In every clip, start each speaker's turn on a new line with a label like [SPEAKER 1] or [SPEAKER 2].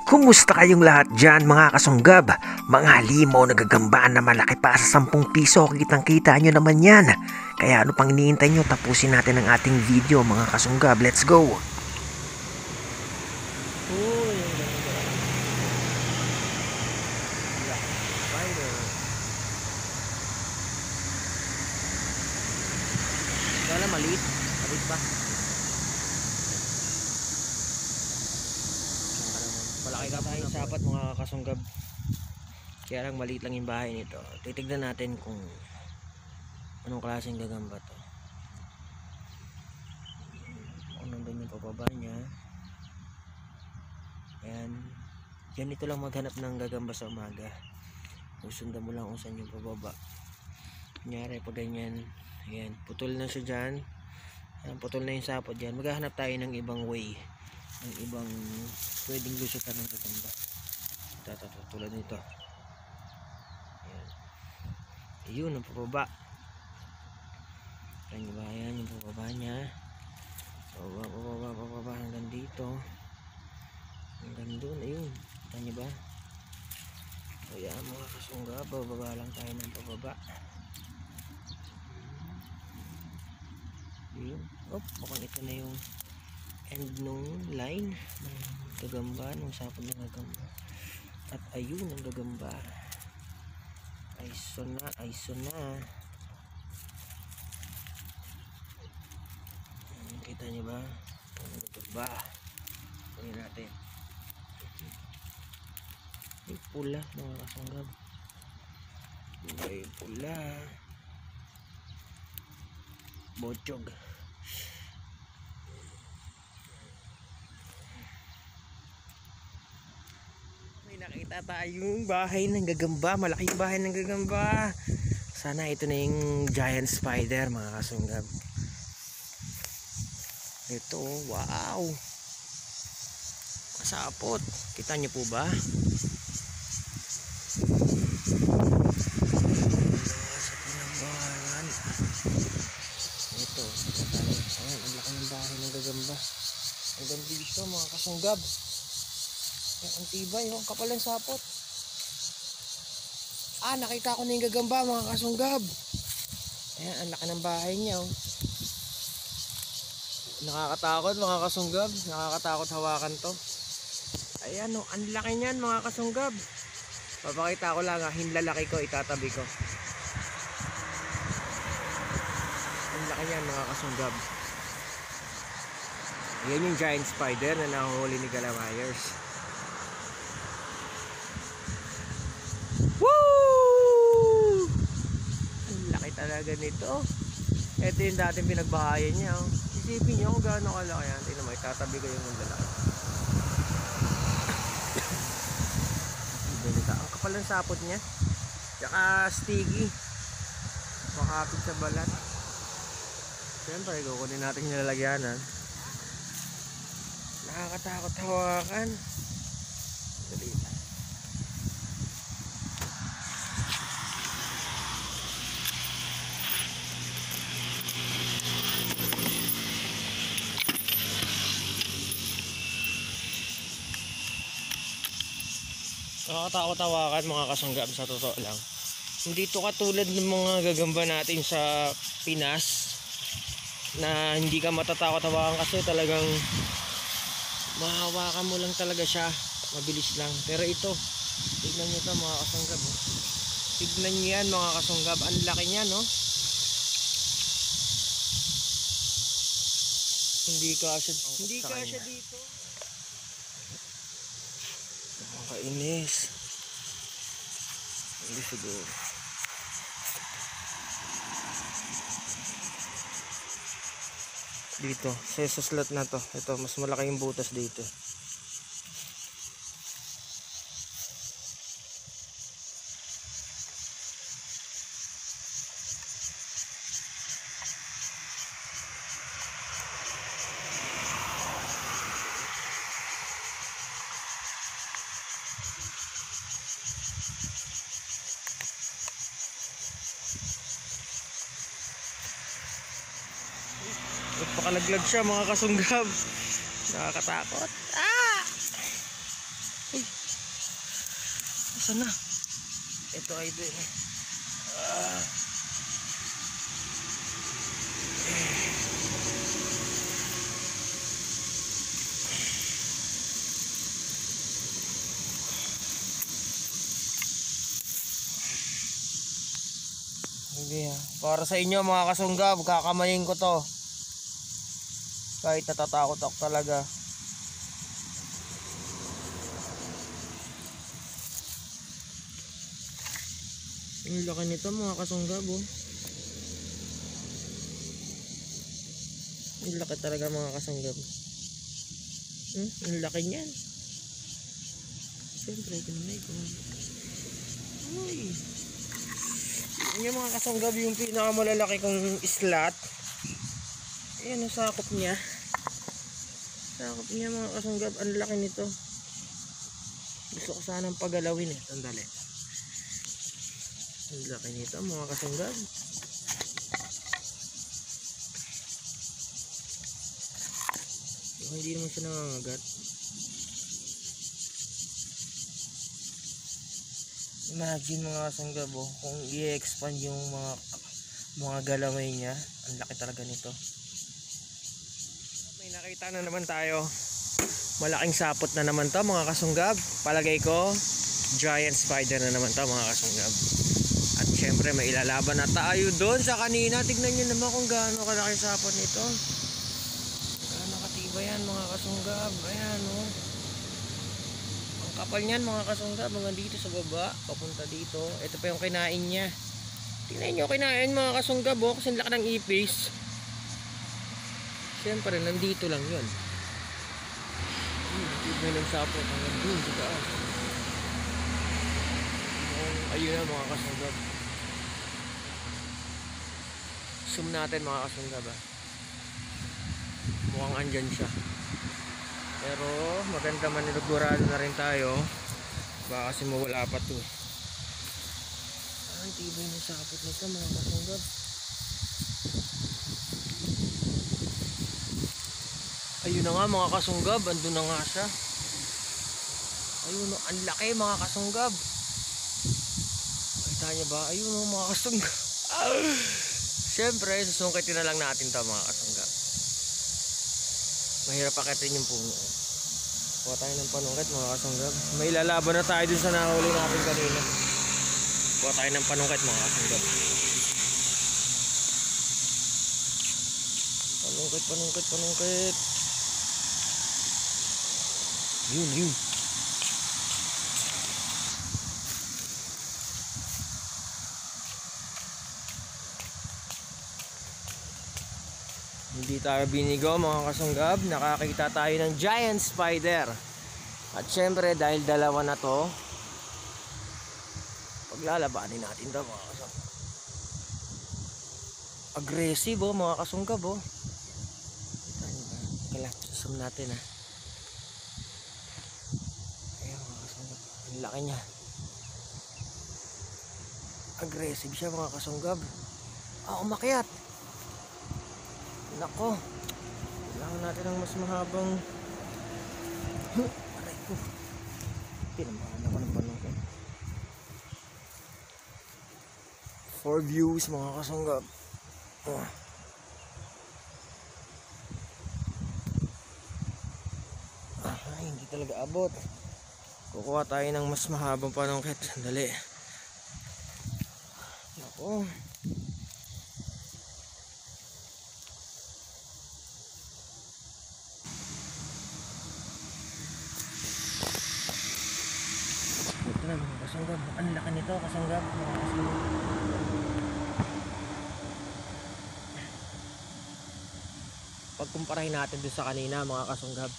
[SPEAKER 1] Kumusta kayong lahat dyan mga kasunggab? Mga halimaw na gagambaan na malaki pa sa 10 piso, kitang kita nyo naman yan. Kaya ano pang iniintay nyo, tapusin natin ang ating video mga kasunggab. Let's go!
[SPEAKER 2] Wala, maliit ba? Malaki ka pa yung sapat mga kasunggab. Kaya lang maliit lang yung bahay nito. Titignan natin kung anong klaseng gagamba to. Kung nandun yung pababa niya. Ayan. Ganito lang maghanap ng gagamba sa umaga. Susundan mo lang kung saan yung pababa. Kunyari pag ganyan. Ayan. Putol na siya dyan. Ayan, putol na yung sapot dyan. Maghahanap tayo ng ibang way. Ng ibang pwedeng lusutan ng gagamba. Tulad nito. Ayan. Ayun ang pababa. Kanya ba yan yung pababa niya. Pababa hanggang dito. Hanggang doon. Ayun. Kanya ba? Ayan mga kasunggab. Bababa lang tayo ng pababa. Ayun. Mukhang ito na yung end nung line ng gagamba, nung sapod ng gagamba. At ayun ang gagamba. Ayso na. Kita niyo ba? Ang gagamba. Kunin natin. Yung pula mga kasunggab. Yung pula. Bochog. Nakita tayong bahay ng gagamba. Malaking bahay ng gagamba. Sana ito na yung giant spider mga kasunggab. Ito, wow, kasapot. Kita niyo po ba? Sa pinabahan. Ito, ayan, ang laki ng bahay ng gagamba. Ang ganda dito mga kasunggab. Ang tibay, ang kapal ng sapot. Nakita ko na yung gagamba mga kasunggab. Ayan, ang laki ng bahay niya. Nakakatakot mga kasunggab. Nakakatakot hawakan to. Ayan, ang laki niyan mga kasunggab. Papakita ko lang, hinlalaki ko, itatabi ko. Ang laki niyan mga kasunggab. Ayan yung giant spider na nahuhuli ni Galamyers. Woo! Ang laki talaga nito. Ito yung dating pinagbahayan niya. Isipin niyo kung gaano kalaki yan. Tingnan mo, itatabi ko yung lalaki. Ang kapal ng sapot niya. Tsaka sticky. Makapit sa balat. Siyempre, kukunin natin yung nilalagyanan. Nakakatakot hawakan. Dali. Nakakatakot hawakan mga kasunggab sa totoo lang. Hindi to katulad ng mga gagamba natin sa Pinas na hindi ka matatakot hawakan kasi talagang mahawakan mo lang talaga siya. Mabilis lang. Pero ito, tignan nyo ito mga kasunggab. Tignan nyo yan mga kasunggab. Ang laki niya, no? Hindi kasya dito. Nakakainis. Hindi siguro. Dito, sa slot na to. Ito, mas malaki yung butas dito. Pakalaglag siya mga kasunggab. Nakakatakot. Uy, saan na? Ito idol. Hindi para sa inyo mga kasunggab, kakamayin ko to. Kahit natatakot ako talaga. Ang laki nito mga kasunggab, oh. Ang laki talaga mga kasunggab. Ang laki niyan. Siyempre, kinamay ko. Uy. Yung mga kasunggab, yung pinakamalalaki kong islat. Ayan ang sakop niya. Sakop niya mga kasunggab. Ang laki nito. Gusto ko sanang pagalawin eh. Sandali. Ang laki nito mga kasunggab. Hindi naman siya nangangagat. Imagine mga kasunggab, oh, kung i-expand yung mga galamay niya, ang laki talaga nito. May nakita na naman tayo. Malaking sapot na naman to mga kasunggab. Palagay ko, giant spider na naman to mga kasunggab. At syempre may ilalaban na tayo doon sa kanina. Tignan nyo naman kung gaano kalaki sapot nito. Gaano katiba yan mga kasunggab. Ayan oh. Ang kapal niyan mga kasunggab. Mga dito sa baba, papunta dito. Ito pa yung kinain niya. Tignan nyo kinain mga kasunggab, oh, kasi laki ng ipis. Syempre nandito lang yun. Tignan ng sapot hanggang dun sa taas. Ayun na mga kasunggab. Zoom natin mga kasunggab, ah. Mukhang andyan siya. Pero maganda manilugurado na rin tayo. Baka kasi mawala pa to. Ang tibay ng sapot nito mga kasunggab. Ayun na nga mga kasunggab. Andun na nga siya. Ayun, ang laki mga kasunggab. Kita niya ba? Ayun mga kasunggab. Siyempre susungkitin na lang natin to mga kasunggab. Mahirap pakitin yung puno. Kuha tayo ng panungkit mga kasunggab. May lalaban na tayo dun sa nahuli natin kanina. Kuha tayo ng panungkit mga kasunggab. Panungkit. Yun. Hindi tayo binigo mga kasunggab. Nakakita tayo ng giant spider. At syempre dahil dalawa na to, paglalabanin natin to mga kasunggab. Aggressive oh mga kasunggab oh. Kala, zoom natin ah. Ayan mga kasunggab. Ang laki niya. Aggressive siya mga kasunggab. Umakyat. Nako, kailangan natin ng mas mahabang aray ko. Pinamahan ako ng panungkit. 4 views mga kasunggab. Hindi talaga abot. Kukuha tayo ng mas mahabang panungkit. Sandali. Nako. Ito na mga kasunggab. Ang laki nito kasunggab. Pagkumparahin natin doon sa kanina mga kasunggab.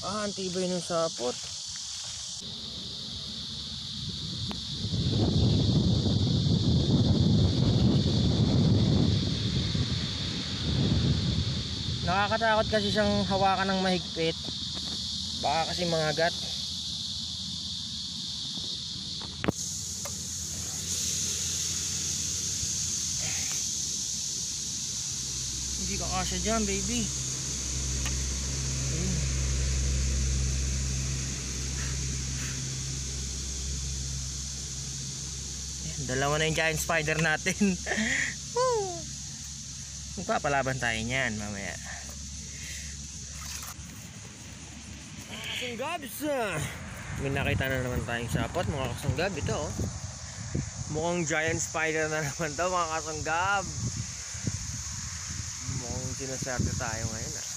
[SPEAKER 2] Ang tibay ng sapot. Nakakatakot kasi siyang hawakan ng mahigpit. Baka kasi mangagat. Hindi ka kasya dyan baby. Dalawa na yung giant spider natin. Woo! Magpapalaban tayo niyan mamaya. Kasunggabs, may nakita na naman tayong sapot mga kasunggab. Ito oh, mukhang giant spider na naman daw mga kasunggab. Mukhang sinaserte tayo ngayon ah.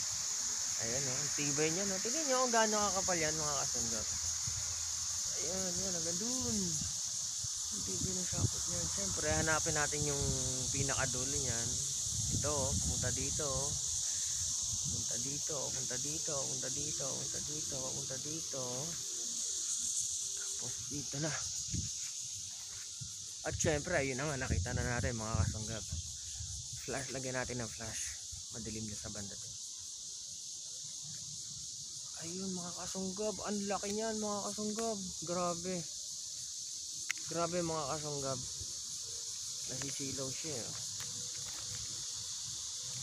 [SPEAKER 2] Ayan oh, ang tibay niya no. Tingnan nyo kung gaano kakapal yan mga kasunggab. Ayan, yan, hanggang dun. Ang tibay ng sapot niyan. Siyempre hanapin natin yung pinakadulo niyan. Ito oh, pumunta dito oh. Punta dito, punta dito, punta dito, punta dito, punta dito. Tapos dito na. At syempre, ayun na nga, nakita na natin mga kasunggab. Flash, lagyan natin ng flash. Madilim na sa banda din. Ayun mga kasunggab, ang laki niyan mga kasunggab. Grabe. Grabe mga kasunggab. Nasisilaw siya.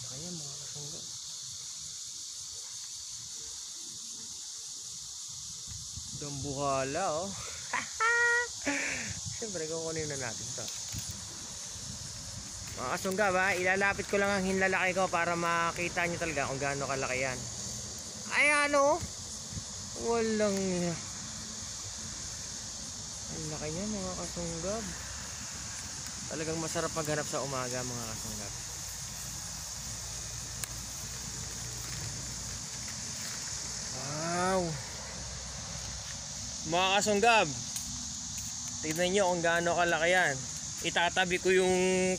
[SPEAKER 2] Laki niyan mga kasunggab. Dambuhala oh. Siyempre kukunin na natin to. Mga kasunggab ha, ilalapit ko lang ang hinlalaki ko para makita nyo talaga kung gaano kalaki yan. Ay ano, walang, ang laki niya mga kasunggab. Talagang masarap maghanap sa umaga mga kasunggab. Wow, mga kasunggab, tignan nyo kung gaano kalaki yan. Itatabi ko yung 10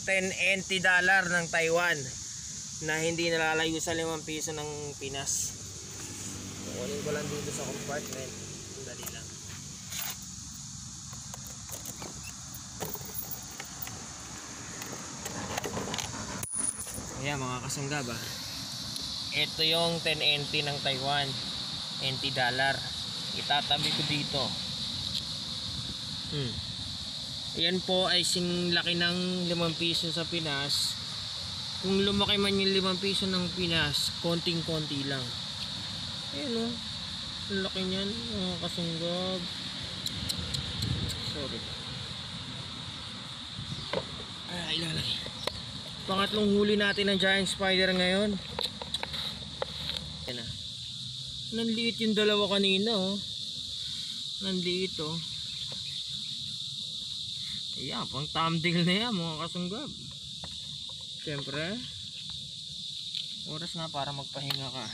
[SPEAKER 2] NT dollar ng Taiwan na hindi nalalayo sa 5 piso ng Pinas. Kukunin ko lang dito sa compartment. Dali lang. Ayan mga kasunggab ah. Ito yung 10 NT ng Taiwan, NT dollar. Itatabi ko dito. Yan po ay sinlaki ng 5 piso sa Pinas. Kung lumaki man yung 5 piso ng Pinas, konting-konti lang. Ayan o, ang laki nyan mga kasunggab. Sorry. Ilalagay. Pangatlong huli natin ng giant spider ngayon. Ayan na. Nanliit yung dalawa kanina oh. Nanliit oh. Ayan, pang thumbnail na yan mga kasunggab. Siyempre, oras na para magpahinga ka.